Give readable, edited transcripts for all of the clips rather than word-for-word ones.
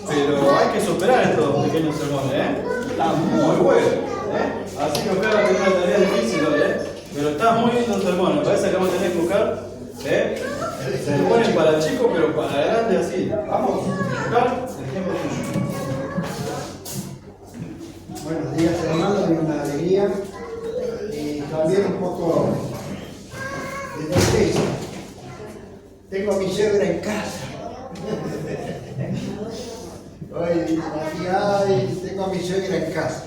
Pero hay que superar estos pequeños sermones, ¿eh? Está muy bueno, ¿eh? Así que espero que una tarea difícil hoy, ¿eh? Pero está muy lindo el sermón, me parece que vamos a tener que buscar, ¿eh? Sermones para chicos, pero para grandes así. Vamos a buscar el ejemplo suyo. Buenos días, hermanos, y una alegría y también un poco de tristeza. Tengo a mi suegra en casa. Hoy aquí ay, tengo a mi suegra en casa.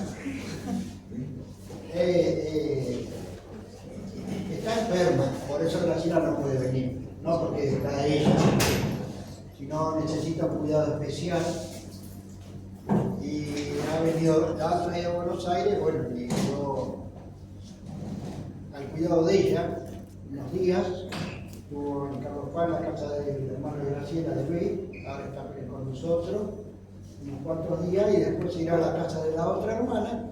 Está enferma, por eso Graciela no puede venir. No porque está ella, sino necesita un cuidado especial. Y ha venido, ha traído a Buenos Aires, bueno, y yo al cuidado de ella unos días. Estuvo en Carlos Juan, la casa del hermano de Graciela, de Luis, ahora está con nosotros unos cuantos días y después irá a la casa de la otra hermana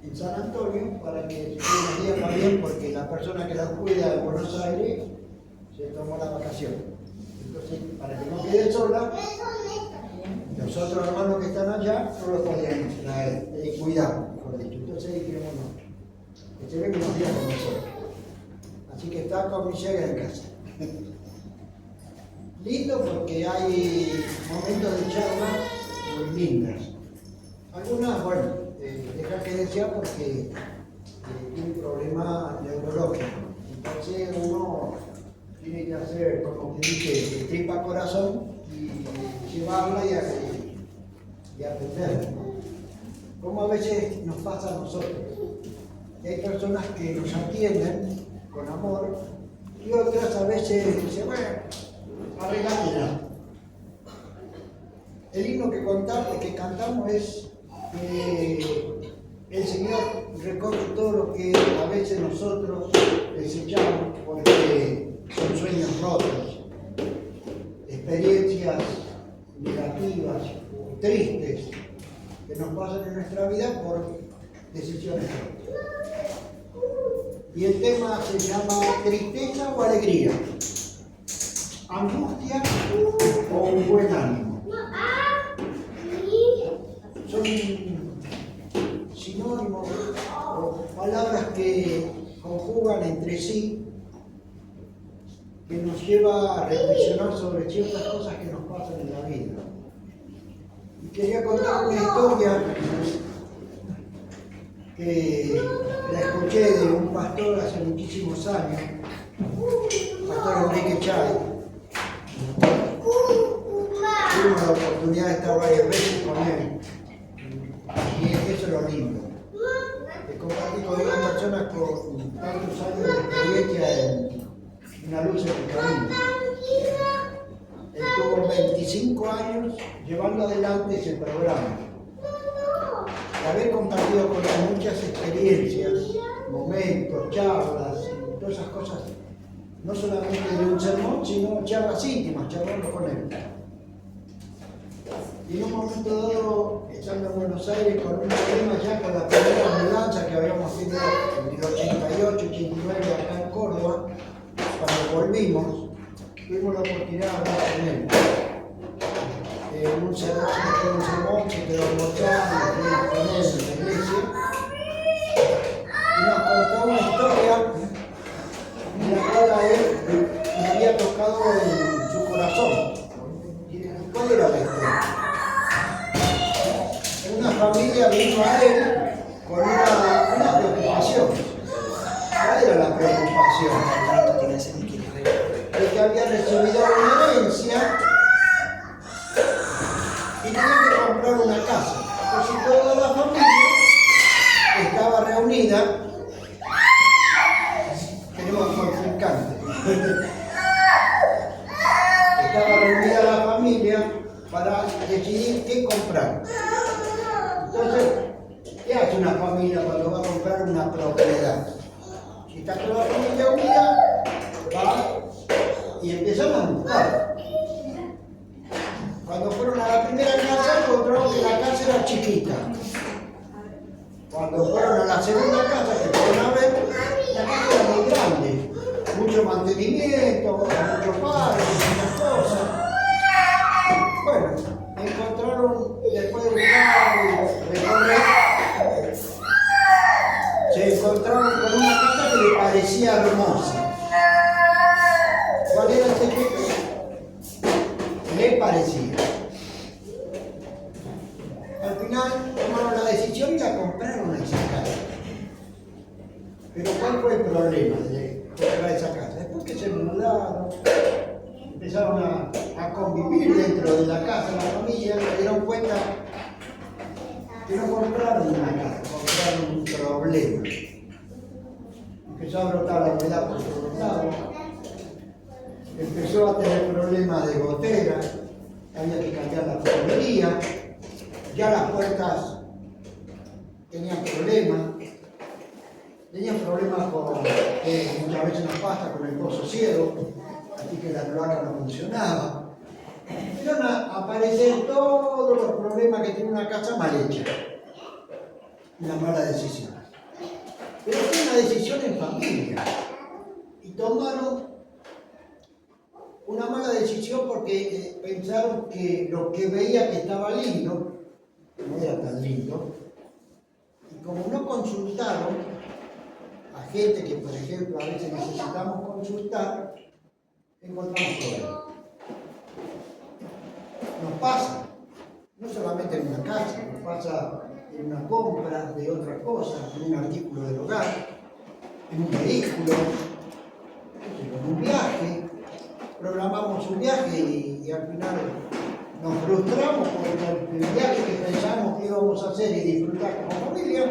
en San Antonio para que se quede unos días también, porque la persona que la cuida en Buenos Aires se tomó la vacación. Entonces, para que no quede sola, los otros hermanos que están allá no lo podían traer, cuidar, mejor dicho. Entonces dijimos no, que se venga unos días con nosotros. Así que está con mi suegra en casa. Lindo porque hay momentos de charla muy lindas. Algunas, bueno, deja que desear porque tiene un problema neurológico. Entonces uno tiene que hacer, como que dice, de tripa corazón y llevarla y atenderla. Como a veces nos pasa a nosotros. Hay personas que nos atienden con amor y otras a veces dicen, bueno, arreglátela. El himno que cantamos es que el Señor recoge todo lo que a veces nosotros desechamos porque son sueños rotos, experiencias negativas, tristes, que nos pasan en nuestra vida por decisiones rotas. Y el tema se llama tristeza o alegría, angustia o un buen ánimo. Son sinónimos o palabras que conjugan entre sí, que nos lleva a reflexionar sobre ciertas cosas que nos pasan en la vida. Y quería contar una historia que la escuché de un pastor hace muchísimos años, pastor Enrique Chay. Tuvimos la oportunidad de estar varias veces con él, y eso es lo lindo, de compartir con una persona con tantos años de experiencia en una luz en el camino. Él tuvo 25 años llevando adelante ese programa. Haber compartido con él muchas experiencias, momentos, charlas, todas esas cosas, no solamente de un sermón, sino charlas íntimas, charlando con él. Y en un momento dado, estando en Buenos Aires con un problema ya con la primera ambulancia que habíamos tenido en el 88, 89 acá en Córdoba, cuando volvimos, tuvimos la oportunidad de hablar con él. Un sermón que quedó almorzando con él en la iglesia y nos contó una historia en la cual a él le había tocado en su corazón. ¿Cuál era la historia? Una familia vino a él con una preocupación. ¿Cuál era la preocupación? De que había recibido una herencia y tenía que comprar una casa. Entonces toda la familia estaba reunida. Tenemos contrincante. Estaba reunida la familia para decidir qué comprar. Entonces, ¿qué hace una familia cuando va a comprar una propiedad? Si está toda la familia unida, va y empiezan a buscar. Cuando fueron a la primera casa, encontraron que la casa era chiquita. Cuando fueron a la segunda casa, que fueron a ver, la casa era muy grande. Mucho mantenimiento, mucho padre, muchas cosas. Bueno, encontraron ¿cuál fue el problema de comprar esa casa? Después que se mudaron, empezaron a convivir dentro de la casa, la familia, se dieron cuenta que no compraron una casa, compraron un problema. Empezó a brotar la humedad por todos lados, empezó a tener problemas de gotera, había que cambiar la plomería, ya las puertas tenían problemas con que muchas veces nos pasa con el pozo ciego, así que la cloaca no funcionaba. Empezaron a aparecer todos los problemas que tiene una casa mal hecha, una mala decisión. Pero fue una decisión en familia y tomaron una mala decisión porque pensaron que lo que veía que estaba lindo no era tan lindo, y como no consultaron a gente que, por ejemplo, a veces necesitamos consultar, encontramos problemas. Nos pasa, no solamente en una casa, nos pasa en una compra de otra cosa, en un artículo del hogar, en un vehículo, en un viaje. Programamos un viaje y al final nos frustramos porque el viaje que pensamos que íbamos a hacer y disfrutar como familia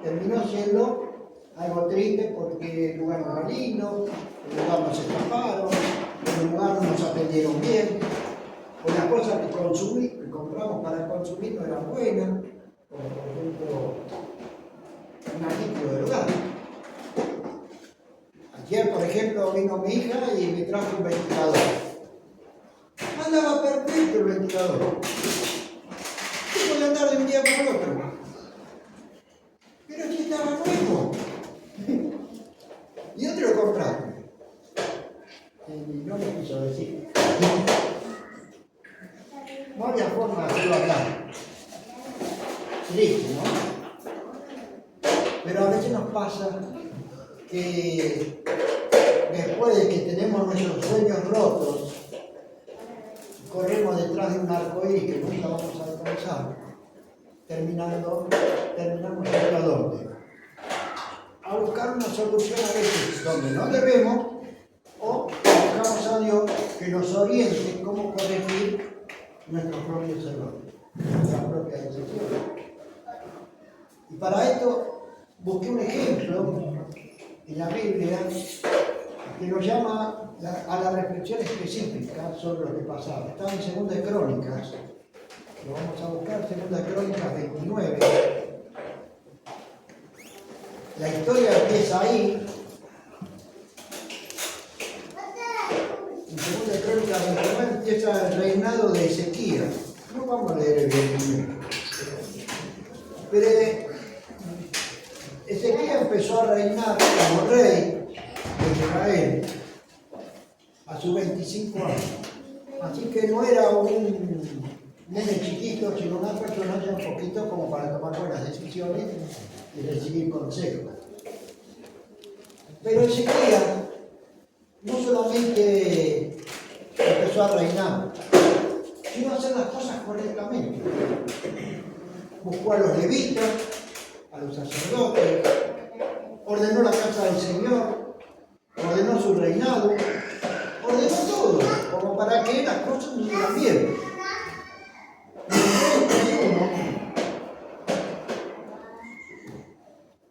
terminó siendo algo triste porque el lugar no era lindo, el lugar nos escaparon, el lugar no nos atendieron bien, o las cosas que compramos para consumir no eran buenas, como por ejemplo un artículo del hogar. Ayer, por ejemplo, vino mi hija y me trajo un ventilador. Andaba perfecto el ventilador. Y podía andar de un día para el otro. Pero aquí estaba nuevo. ¿Y dónde lo compraste? Y no me quiso decir. No había forma de hacerlo hablar. Triste, ¿no? Pero a veces nos pasa que después de que tenemos nuestros sueños rotos, corremos detrás de un arcoíris que nunca vamos a alcanzar, terminamos a dónde? A buscar una solución a veces donde no debemos, o buscamos a Dios que nos oriente cómo corregir nuestros propios errores, nuestras propias decisiones. Y para esto busqué un ejemplo en la Biblia que nos llama a la reflexión específica sobre lo que pasaba. Está en 2 de Crónicas, lo vamos a buscar, 2 de Crónicas 29. La historia empieza ahí. En 2 de Crónicas 29 empieza el reinado de Ezequías. No vamos a leer el 29. Pero Ezequías empezó a reinar como rey de Israel a sus 25 años. Así que no era un nene chiquito, sino una persona ya un poquito como para tomar buenas decisiones y recibir consejos. Pero Ezequías no solamente empezó a reinar, sino a hacer las cosas correctamente. Buscó a los levitas, a los sacerdotes, ordenó la casa del Señor, ordenó su reinado, ordenó todo, como para que las cosas no salgan bien.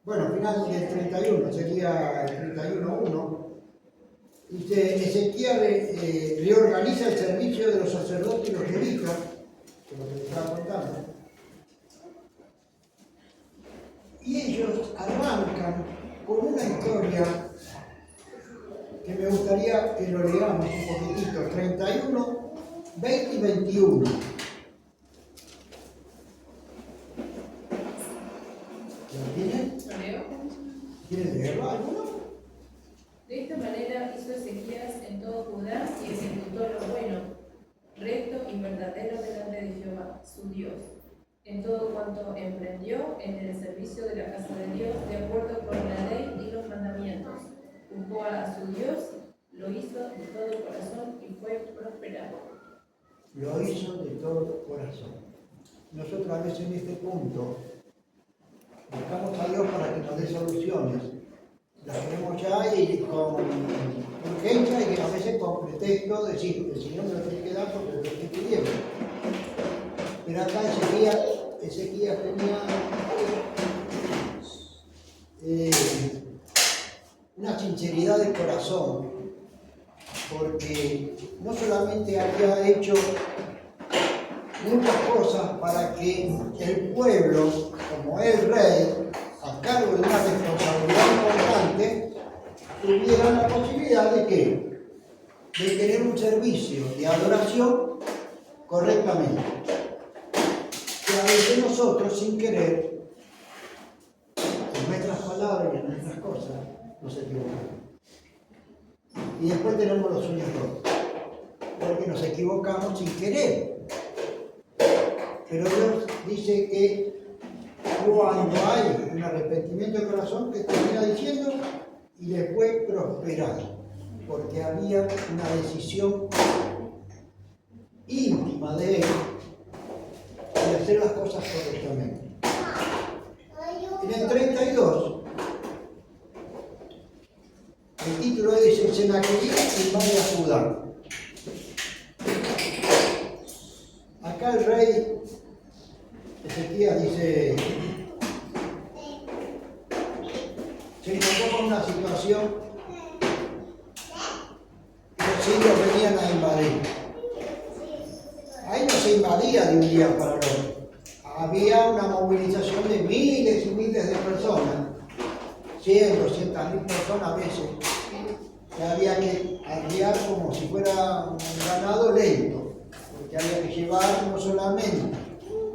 Bueno, final del 31, sería el 31:1, dice, Ezequías reorganiza el servicio de los sacerdotes y los levitas, que es lo que les estaba contando, y ellos arrancan con una historia que me gustaría que lo leamos un poquitito, 31, 20 y 21. ¿Lo tienen? ¿Lo leo? ¿Quieren leerlo alguno? De esta manera hizo Ezequías en todo Judá y ejecutó lo bueno, recto y verdadero delante de Jehová, su Dios, en todo cuanto emprendió en el servicio de la casa de Dios, de acuerdo con la ley y los mandamientos. Buscó a su Dios, lo hizo de todo corazón y fue prosperado. Lo hizo de todo corazón. Nosotros a veces en este punto buscamos a Dios para que nos dé soluciones, las tenemos ya y con urgencia y a veces con pretexto de decir, el Señor me lo tiene que dar porque lo estoy pidiendo. Pero acá Ezequías tenía una sinceridad de corazón, porque no solamente había hecho muchas cosas para que el pueblo, como el rey, a cargo de una responsabilidad importante, tuviera la posibilidad de ¿qué? De tener un servicio de adoración correctamente. Que a veces nosotros, sin querer, en nuestras palabras y en nuestras cosas, nos equivocamos. Y después tenemos los sueños rotos, porque nos equivocamos sin querer. Pero Dios dice que cuando hay un arrepentimiento de corazón, que termina diciendo, y después prosperar, porque había una decisión íntima de él de hacer las cosas correctamente. En el 32, el título dice: Senaquerib invade a Judá. Acá el rey Ezequías dice, se encontró con una situación que los sirios venían a invadir. Ahí no se invadía de un día para el otro. Había una movilización de miles y miles de personas, 100, 200.000 personas a veces, que había que arriar como si fuera un ganado lento, porque había que llevar no solamente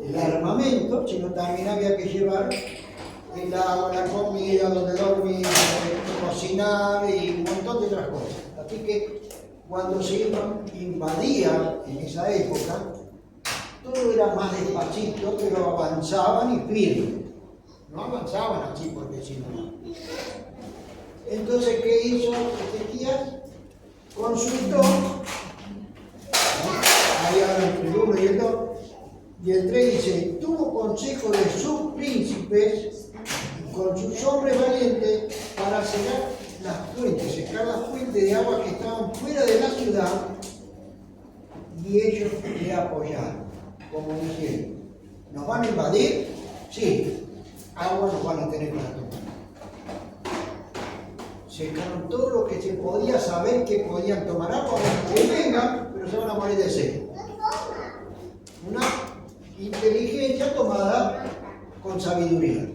el armamento, sino también había que llevar el agua, la comida, donde dormir, cocinar y un montón de otras cosas. Así que cuando se invadía en esa época, todo era más despacito, pero avanzaban y firme. No avanzaban así porque si no. Entonces, ¿qué hizo Ezequías? Consultó, ¿no? Ahí habla entre el 1 y el 2, y el 3 dice: tuvo consejo de sus príncipes y con sus hombres valientes para secar las fuentes de agua que estaban fuera de la ciudad, y ellos le apoyaron, como dijeron: ¿nos van a invadir? Sí, agua nos van a tener para tomar. Secaron todo lo que se podía saber que podían tomar agua, que vengan, pero se van a morir de sed. Una inteligencia tomada con sabiduría,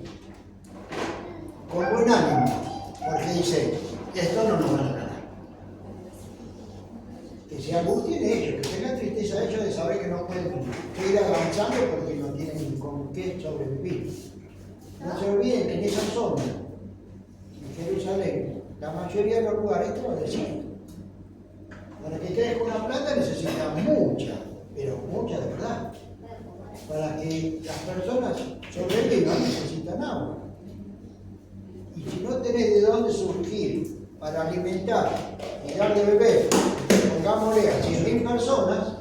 con buen ánimo, porque dice: esto no nos van a ganar. Que se angustien ellos, que tengan tristeza ellos de saber que no pueden ir avanzando porque no tienen con qué sobrevivir. No se olviden que en esa zona, en Jerusalén, la mayoría de los lugares te lo decían. Para que crezca una planta necesita mucha, pero mucha de verdad. Para que las personas sobrevivan necesitan agua. Y si no tenés de dónde surgir para alimentar y dar de beber, pongámosle a 100.000 personas,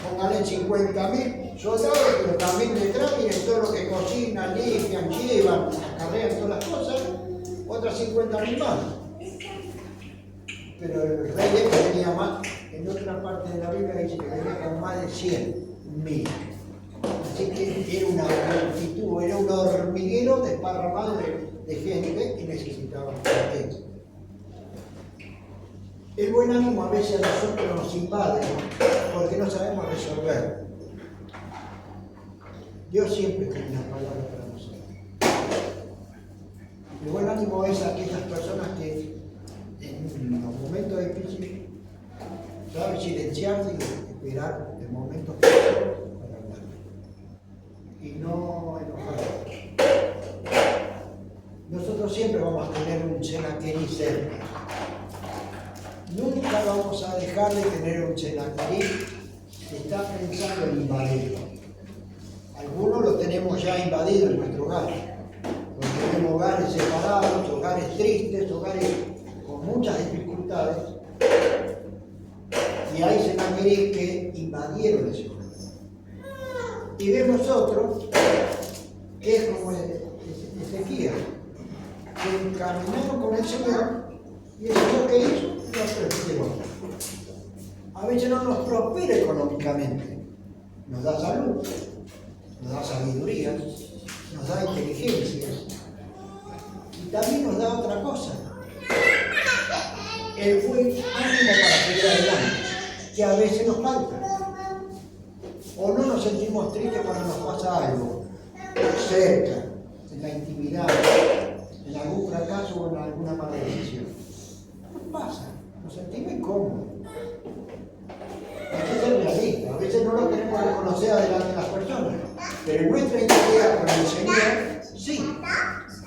póngale 50.000 soldados, pero también detrás miren todo lo que cocinan, limpian, llevan, acarrean todas las cosas, otras 50.000 más. Pero el rey tenía más, en otra parte de la Biblia dice que venía con más de 100.000. Así que era una multitud, era un hormiguero desparramado de gente que necesitaba gente. El buen ánimo a veces a nosotros nos invade porque no sabemos resolver. Dios siempre tiene una palabra para nosotros. El buen ánimo es a aquellas personas que en los momentos difíciles saben silenciarse y esperar el momento correcto para hablar. Y no enojarse. Nosotros siempre vamos a tener un Senaquerib cerca. Nunca vamos a dejar de tener un Senaquerib que está pensando en invadirlo. Algunos lo tenemos ya invadido en nuestro hogar. Porque tenemos hogares separados, hogares tristes, hogares con muchas dificultades. Y hay Senaquerib que invadieron ese hogar. Y vemos otros que es como Ezequías, se encaminaron con el Señor y el Señor que hizo los prosperó. A veces no nos prospera económicamente, nos da salud, nos da sabiduría, nos da inteligencia y también nos da otra cosa, el buen ánimo para seguir adelante, que a veces nos falta. O no nos sentimos tristes cuando nos pasa algo cerca, en la intimidad, en algún fracaso o en alguna mala decisión. Nos pasa, nos sentimos incómodos. Hay que ser realistas, a veces no lo queremos reconocer delante de las personas, pero en nuestra intimidad con el Señor, sí,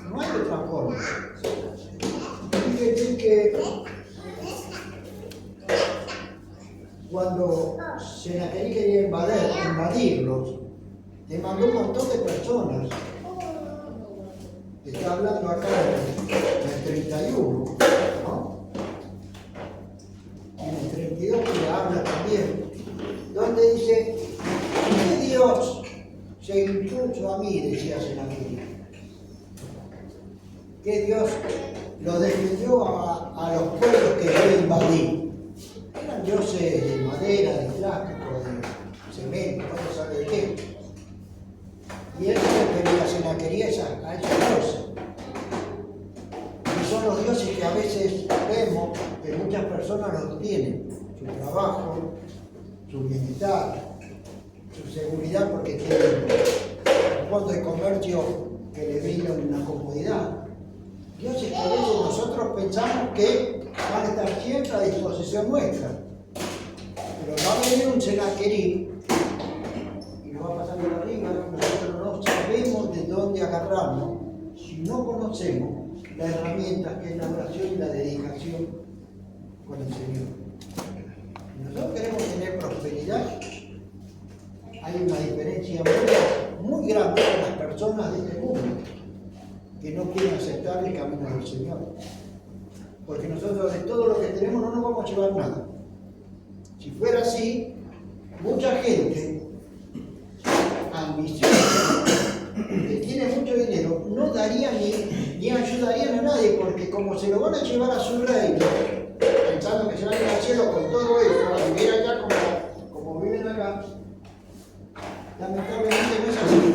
no hay otra forma. Fíjense que cuando Senaquerib quería invadirlos, le mandó un montón de personas. Está hablando acá en el 31, ¿no? En el 32 que habla también, donde dice, ¿qué Dios se impuso a mí? Decía Senaquerib. ¿Qué Dios lo defendió a los pueblos que yo invadí? Eran dioses de madera, de plástico, de cemento, no sabe de qué. Y él se refería a Senaquerib a esos dioses. Y son los dioses que a veces vemos que muchas personas los tienen. Su trabajo, su bienestar, su seguridad porque tienen un fondo de comercio que le brinda una comodidad. Dioses que a veces nosotros pensamos que van a estar siempre a disposición nuestra. Pero va a venir un Senaquerib y nos va a pasar por arriba. Nosotros no sabemos de dónde agarrarnos si no conocemos la herramienta que es la oración y la dedicación con el Señor. Si nosotros queremos tener prosperidad, hay una diferencia muy grande con las personas de este mundo que no quieren aceptar el camino del Señor. Porque nosotros de todo lo que tenemos no nos vamos a llevar nada. Si fuera así, mucha gente ambiciosa, que tiene mucho dinero, no daría ni ayudarían a nadie, porque como se lo van a llevar a su reino, pensando que se van a ir al cielo con todo eso, a vivir allá como viven acá, lamentablemente no es así.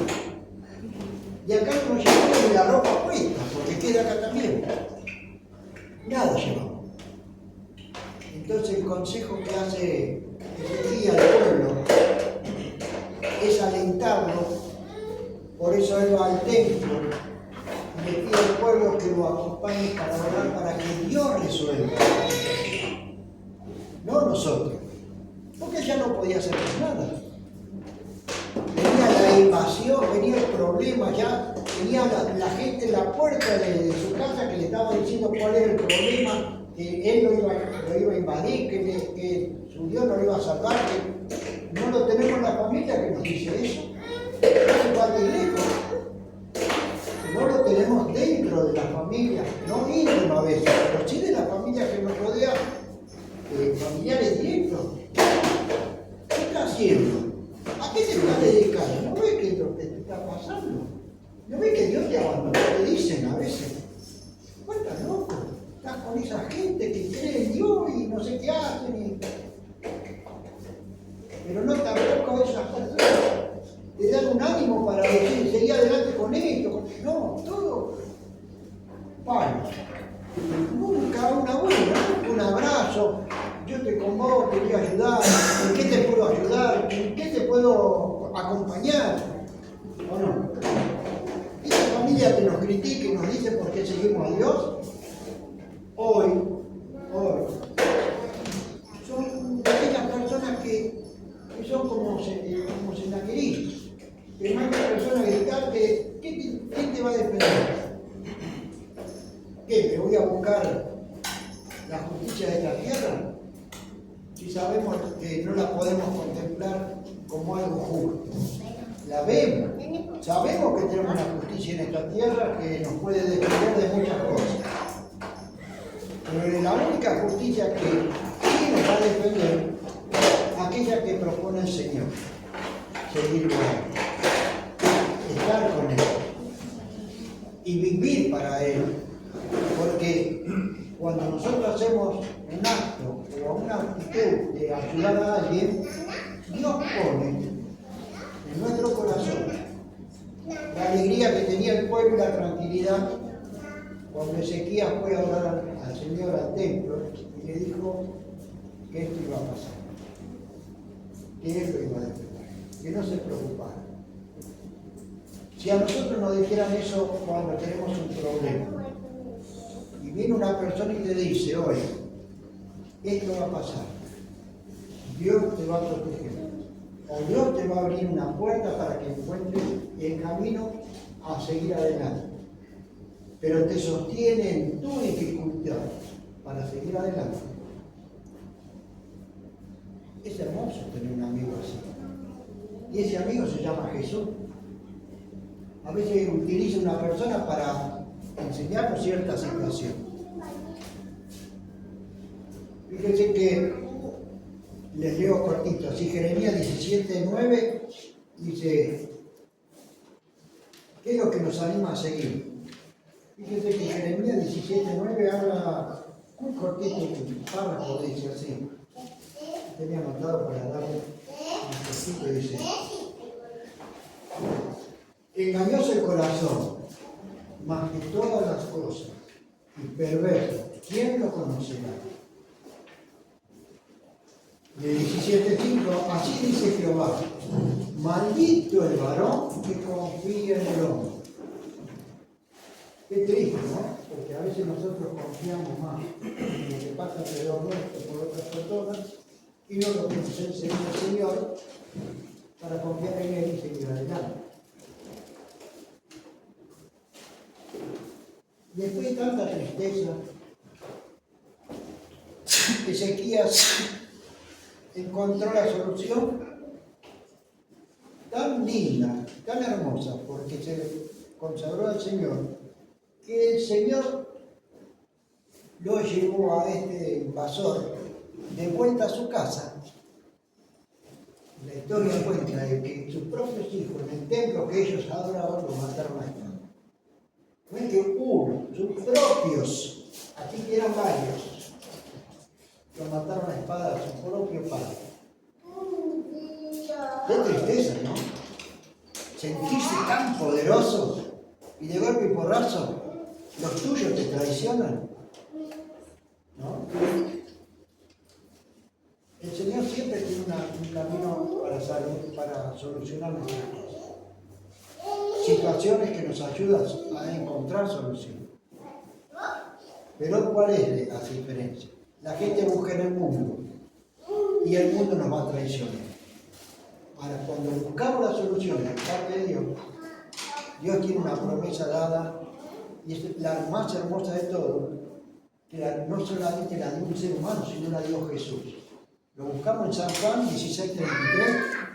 Y acá no llevamos ni la ropa puesta, porque queda acá también. Nada llevamos. Entonces el consejo que hace Ezequiel al pueblo es alentarlo. Por eso él va al templo y le pide al pueblo que lo acompañe para orar para que Dios resuelva. No nosotros. Porque ya no podía hacer nada. Venía la invasión, venía el problema, ya tenía la gente en la puerta de su casa que le estaba diciendo cuál era el problema, que él lo iba a invadir, que su Dios no lo iba a salvar, que no lo tenemos en la familia que nos dice eso. No hace falta ir lejos. No lo tenemos dentro de la familia, no íntimo a veces, pero sí de la familia que nos rodea, familiares directos. ¿Qué está haciendo? ¿A qué te estás dedicando? ¿No ves que es lo que te está pasando? ¿No ves que Dios te abandonó? Te dicen a veces. ¿Vos estás loco? Estás con esa gente que cree en Dios y no sé qué hacen. Pero no tampoco esas personas te dan un ánimo para decir, seguir adelante con esto. No, todo palo. Nunca una buena, nunca un abrazo. Yo te convoco, te voy a ayudar. ¿En qué te puedo ayudar? ¿En qué te puedo acompañar? ¿O no? Esa familia que nos critica y nos dice por qué seguimos a Dios, hoy, son aquellas personas que son como Senaquerib. Que no hay persona que diga ¿quién te va a defender? ¿Qué? ¿Me voy a buscar la justicia de esta tierra? Si sabemos que no la podemos contemplar como algo justo. La vemos. Sabemos que tenemos una justicia en esta tierra que nos puede defender de muchas cosas. Pero la única justicia que sí nos va a defender es aquella que propone el Señor. Seguir con Él. Estar con Él. Y vivir para Él. cuando nosotros hacemos un acto o una actitud de ayudar a alguien, Dios pone en nuestro corazón la alegría que tenía el pueblo y la tranquilidad cuando Ezequías fue a orar al Señor al templo y le dijo que esto iba a pasar, que Él lo iba a defender, que no se preocupara. Si a nosotros nos dijeran eso cuando tenemos un problema, y viene una persona y te dice, oye, esto va a pasar, Dios te va a proteger, o Dios te va a abrir una puerta para que encuentres el camino a seguir adelante, pero te sostiene en tu dificultad para seguir adelante. Es hermoso tener un amigo así, y ese amigo se llama Jesús. A veces utiliza una persona para enseñarnos cierta situación. Fíjense que les leo cortito, así Jeremías 17:9 dice, ¿qué es lo que nos anima a seguir? Fíjense que Jeremías 17:9 habla muy cortito, un párrafo dice así. Tenía anotado para darle un poquito, dice, engañoso el corazón, más que todas las cosas, y perverso, ¿quién lo conocerá? De 17:5, así dice Jehová, maldito el varón que confía en el hombre. Qué triste, ¿no? Porque a veces nosotros confiamos más en lo que pasa alrededor nuestro por otras personas y no lo que nos enseña el Señor para confiar en Él y seguir adelante. Después de tanta tristeza, Ezequías encontró la solución tan linda, tan hermosa, porque se consagró al Señor, que el Señor lo llevó a este invasor de vuelta a su casa. La historia cuenta de que sus propios hijos, en el templo que ellos adoraban, lo mataron a espada. No es que uno, sus propios, aquí que eran varios, lo mataron a espada a su propio padre. Qué tristeza, ¿no? Sentirse tan poderoso y de golpe y porrazo los tuyos te traicionan, ¿no? El Señor siempre tiene un camino para solucionar nuestras cosas. Situaciones que nos ayudan a encontrar solución. Pero ¿cuál es la diferencia? La gente busca en el mundo y el mundo nos va a traicionar. Ahora, cuando buscamos la solución de parte de Dios, Dios tiene una promesa dada y es la más hermosa de todo, que no solamente la de un ser humano, sino la de Dios Jesús. Lo buscamos en San Juan 16:33.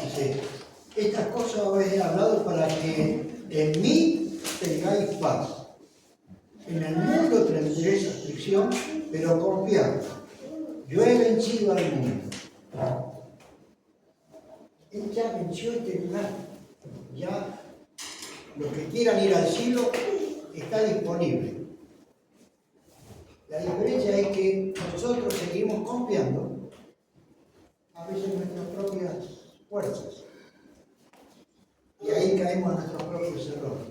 Dice, estas cosas os he hablado para que en mí tengáis paz. En el mundo tendréis aflicción, pero confiad. Yo he vencido al mundo. Él ya venció este lugar. Ya los que quieran ir al cielo está disponible. La diferencia es que nosotros seguimos confiando a veces en nuestras propias fuerzas. Y ahí caemos en nuestros propios errores.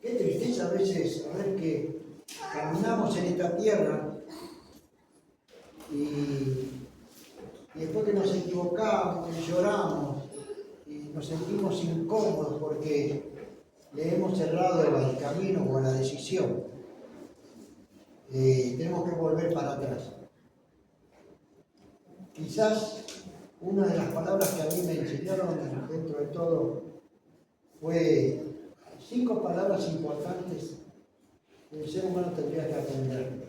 Qué tristeza a veces saber que caminamos en esta tierra y después que nos equivocamos y lloramos y nos sentimos incómodos porque le hemos cerrado al camino o a la decisión, tenemos que volver para atrás. Quizás una de las palabras que a mí me enseñaron dentro de todo fue 5 palabras importantes que el ser humano tendría que aprender.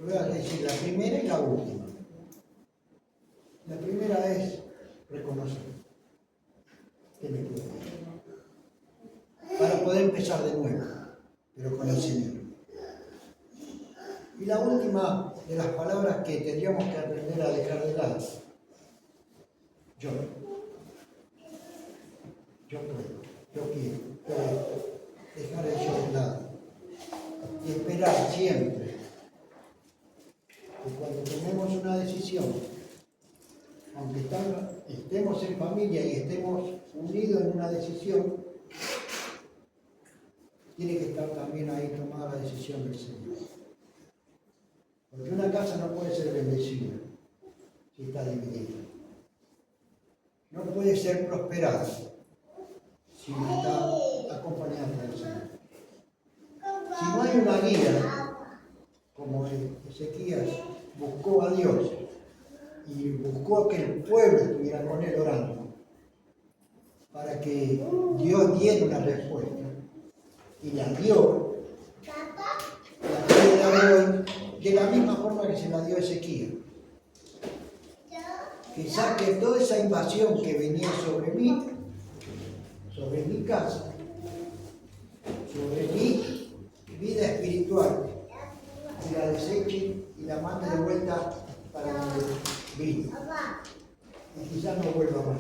Voy a decir la primera y la última. La primera es reconocer que me equivoqué, para poder empezar de nuevo, pero con el Señor. Y la última de las palabras que tendríamos que aprender a dejar de lado. Yo. Yo puedo, yo quiero, puedo dejar el yo de lado. Y esperar siempre que cuando tomemos una decisión, aunque estemos en familia y estemos unidos en una decisión, tiene que estar también ahí tomada la decisión del Señor. Porque una casa no puede ser bendecida si está dividida. No puede ser prosperada si no está acompañada del Señor. Si no hay una guía, como Ezequías buscó a Dios y buscó que el pueblo estuviera con él orando, para que Dios diera una respuesta, y la dio, la puede dar hoy de la misma forma que se la dio Ezequías. Que saque toda esa invasión que venía sobre mí, sobre mi casa, sobre mi vida espiritual, y la deseche y la mande de vuelta para donde vino. Y quizás no vuelva más.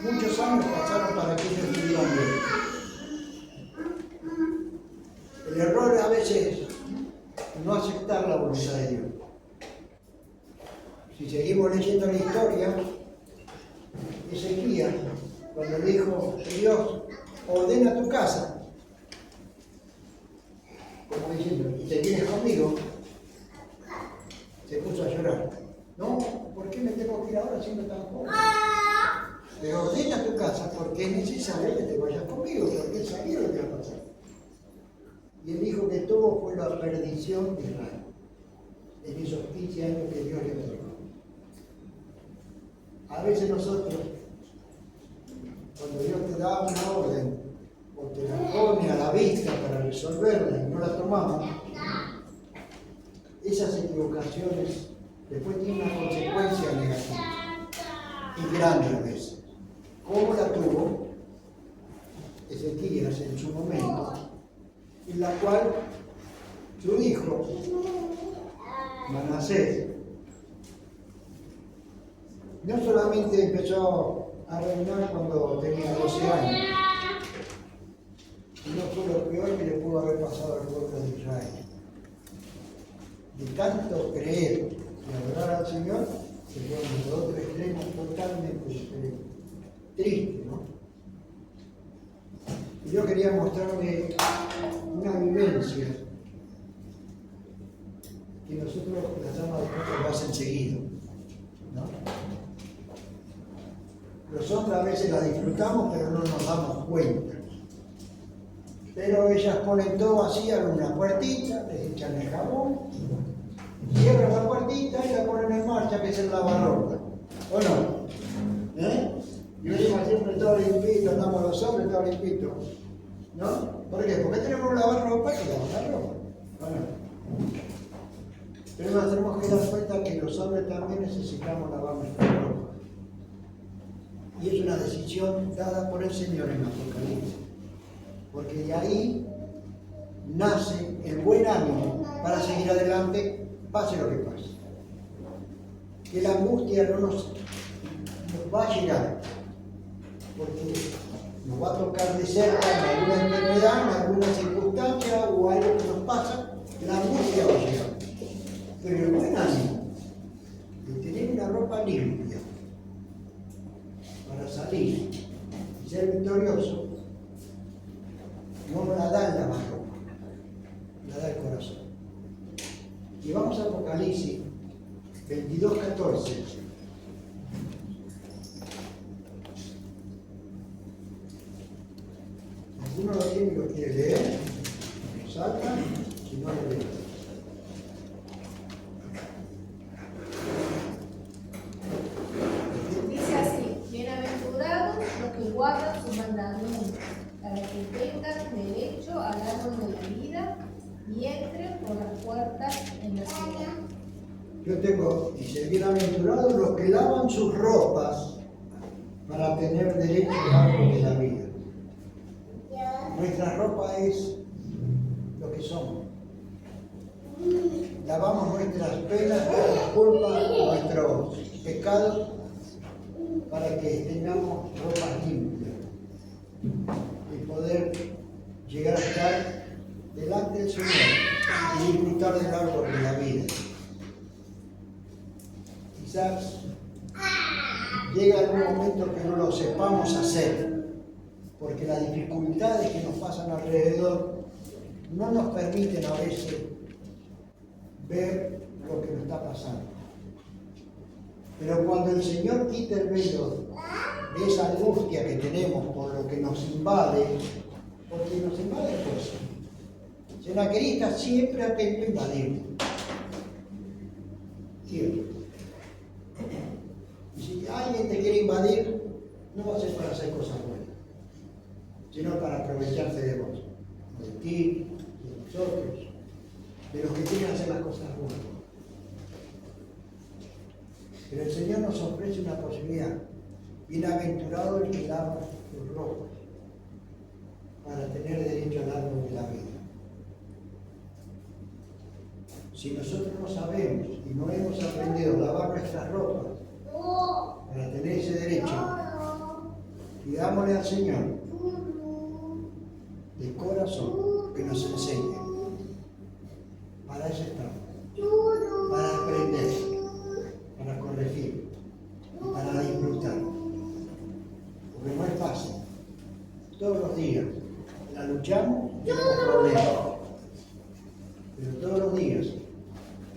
Muchos años pasaron para que ellos estuvieran bien. El error a veces es no aceptar la voluntad de Dios. Si seguimos leyendo la historia, Ezequías, cuando dijo, Dios, ordena tu casa, como diciendo, ¿te vienes conmigo? Se puso a llorar. No, ¿por qué me tengo que ir ahora siendo tan joven? Pero ordena tu casa porque es necesario que te vayas conmigo, porque él sabía lo que iba a pasar. Y él dijo que todo fue la perdición de Israel en esos 15 años que Dios le entregó. A veces nosotros, cuando Dios te da una orden o te la pone a la vista para resolverla y no la tomamos, esas equivocaciones después tienen una consecuencia negativa y grande a veces. Como la tuvo Ezequías en su momento, en la cual su hijo, Manasés, no solamente empezó a reinar cuando tenía 12 años, sino fue lo peor que le pudo haber pasado al pueblo de Israel. De tanto creer y adorar al Señor, se fueron los otros extremos totalmente diferentes. Triste, ¿no? Y yo quería mostrarle una vivencia que nosotros, las damas de Cristo, lo hacen seguido, ¿no? Nosotros a veces la disfrutamos, pero no nos damos cuenta. Pero ellas ponen todo así, abren una puertita, les echan el jabón, cierran la puertita y la ponen en marcha, que es el lavarropa. ¿O no? Y venimos siempre todo limpito, andamos los hombres todo limpito. ¿No? ¿Por qué? Porque tenemos un lavarropa y lavar la ropa. Bueno. Pero nos tenemos que dar cuenta que los hombres también necesitamos lavar nuestra ropa. Y es una decisión dada por el Señor en Apocalipsis. Porque de ahí nace el buen ánimo para seguir adelante, pase lo que pase. Que la angustia no nos va a llegar, porque nos va a tocar de cerca en alguna enfermedad, en alguna circunstancia o algo que nos pasa, la angustia va a llegar. Pero el buen ánimo de tener una ropa limpia para salir y ser victorioso, no la da el lavarropa, la da el corazón. Y vamos a Apocalipsis 22:14. ¿Alguno lo tiene y lo quiere leer? Lo saca, si no lo lee. Dice así: bienaventurados los que guardan sus mandamientos, para que tengan derecho al árbol de la vida y entren por las puertas en la ciudad. Yo tengo, dice, bienaventurados los que lavan sus ropas para tener derecho al árbol de la vida. Nuestra ropa es lo que somos. La penas, nuestras culpas, nuestros pecados, para que tengamos ropas limpias y poder llegar a estar delante del Señor y disfrutar del árbol de la vida. Quizás llega algún momento que no lo sepamos hacer, porque las dificultades que nos pasan alrededor no nos permiten a veces ver lo que nos está pasando. Pero cuando el Señor quita el velo de esa angustia que tenemos por lo que nos invade, porque nos invade cosas. Senaquerib siempre atento a invadir. Siempre. Y si alguien te quiere invadir, no va a ser para hacer cosas buenas, sino para aprovecharse de vos, de ti, de nosotros, de los que quieren hacer las cosas buenas. Pero el Señor nos ofrece una posibilidad. Bienaventurado el que lava sus ropas para tener derecho al árbol de la vida. Si nosotros no sabemos y no hemos aprendido a lavar nuestras ropas para tener ese derecho, pidámosle al Señor de corazón que nos enseñe. Para eso estamos, para aprender, para corregir y para disfrutar. Porque no es fácil. Todos los días la luchamos y tenemos problemas. Pero todos los días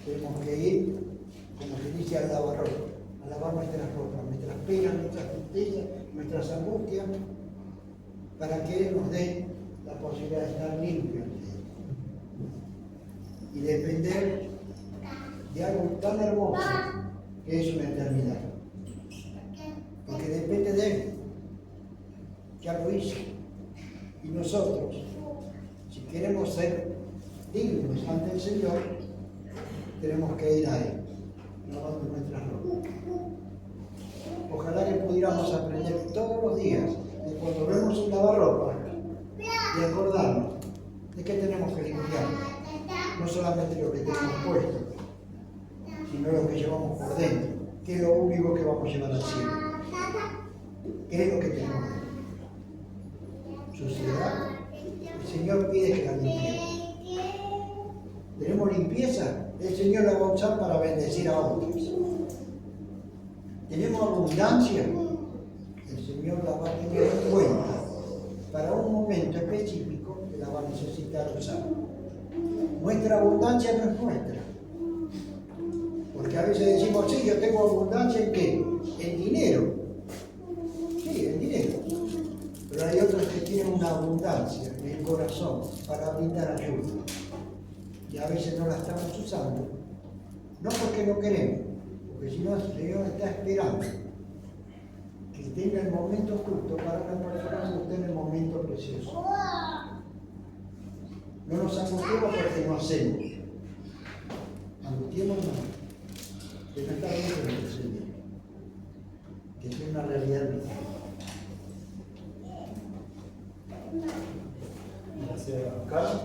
tenemos que ir, como se dice, a lavar ropa, a lavar nuestras ropas, nuestras penas, nuestras tristezas, nuestras angustias, para que Él nos dé la posibilidad de estar limpios y depender de algo tan hermoso que es una eternidad. Porque depende de Él. Ya lo hizo. Y nosotros, si queremos ser dignos ante el Señor, tenemos que ir a Él, lavando nuestras ropas. Ojalá que pudiéramos aprender todos los días, de cuando vemos un lavarropa, y acordarnos de que tenemos que limpiar, no solamente lo que tenemos puesto, sino lo que llevamos por dentro, que es lo único que vamos a llevar al cielo. ¿Qué es lo que tenemos? Suciedad. El Señor pide que la limpiemos. ¿Tenemos limpieza? El Señor la va a usar para bendecir a otros. ¿Tenemos abundancia? El Señor la va a tener en cuenta para un momento específico que la va a necesitar usar. Nuestra abundancia no es nuestra. Porque a veces decimos, sí, yo tengo abundancia ¿en qué? En dinero. Sí, en dinero. Pero hay otros que tienen una abundancia en el corazón para brindar ayuda. Y a veces no la estamos usando. No porque no queremos, porque si no el Señor está esperando que tenga el momento justo para una persona que esté en el momento precioso. No nos angustiemos porque no hacemos. Angustiémonos de no estar dentro del Señor, que es una realidad vital. Gracias, Carlos.